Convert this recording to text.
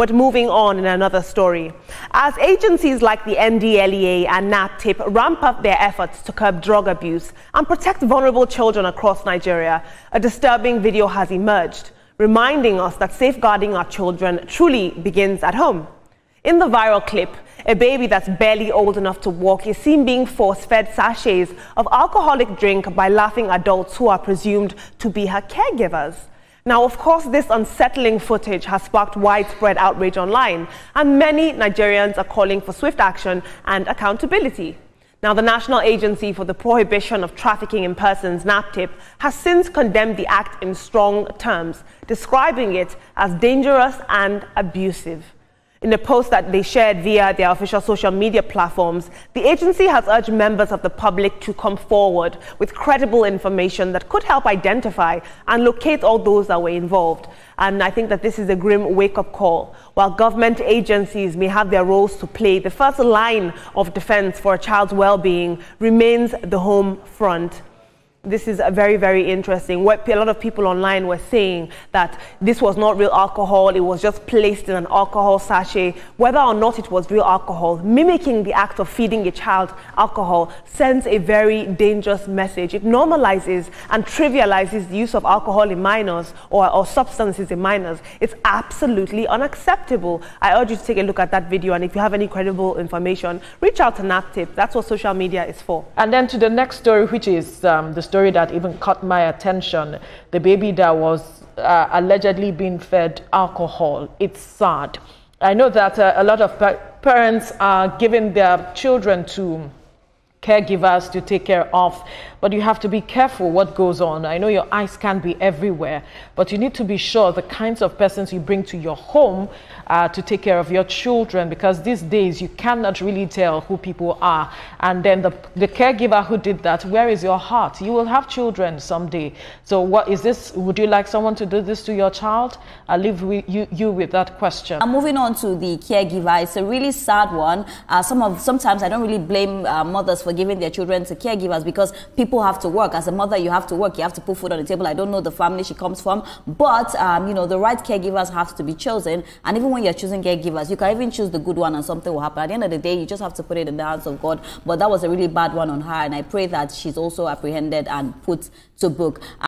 But moving on in another story. As agencies like the NDLEA and NAPTIP ramp up their efforts to curb drug abuse and protect vulnerable children across Nigeria, a disturbing video has emerged, reminding us that safeguarding our children truly begins at home. In the viral clip, a baby that's barely old enough to walk is seen being force-fed sachets of alcoholic drink by laughing adults who are presumed to be her caregivers. Now, of course, this unsettling footage has sparked widespread outrage online, and many Nigerians are calling for swift action and accountability. Now, the National Agency for the Prohibition of Trafficking in Persons, NAPTIP, has since condemned the act in strong terms, describing it as dangerous and abusive. In a post that they shared via their official social media platforms, the agency has urged members of the public to come forward with credible information that could help identify and locate all those that were involved. And I think that this is a grim wake-up call. While government agencies may have their roles to play, the first line of defense for a child's well-being remains the home front. This is very, very interesting. What a lot of people online were saying that this was not real alcohol, it was just placed in an alcohol sachet. Whether or not it was real alcohol, mimicking the act of feeding a child alcohol sends a very dangerous message. It normalizes and trivializes the use of alcohol in minors or substances in minors. It's absolutely unacceptable. I urge you to take a look at that video, and if you have any credible information, reach out to NAPTIP. That's what social media is for. And then to the next story, which is the story that even caught my attention, the baby that was allegedly being fed alcohol. It's sad. I know that a lot of parents are giving their children to caregivers to take care of, but you have to be careful what goes on. I know your eyes can't be everywhere, but you need to be sure the kinds of persons you bring to your home to take care of your children, because these days you cannot really tell who people are. And then the caregiver who did that, where is your heart? You will have children someday. So what is this? Would you like someone to do this to your child? I'll leave you with that question. Moving on to the caregiver, it's a really sad one. Sometimes I don't really blame mothers for giving their children to caregivers, because people have to work. As a mother, you have to work. You have to put food on the table. I don't know the family she comes from, but you know, the right caregivers have to be chosen. And even when you're choosing caregivers, you can even choose the good one, and something will happen. At the end of the day, you just have to put it in the hands of God. But that was a really bad one on her, and I pray that she's also apprehended and put to book.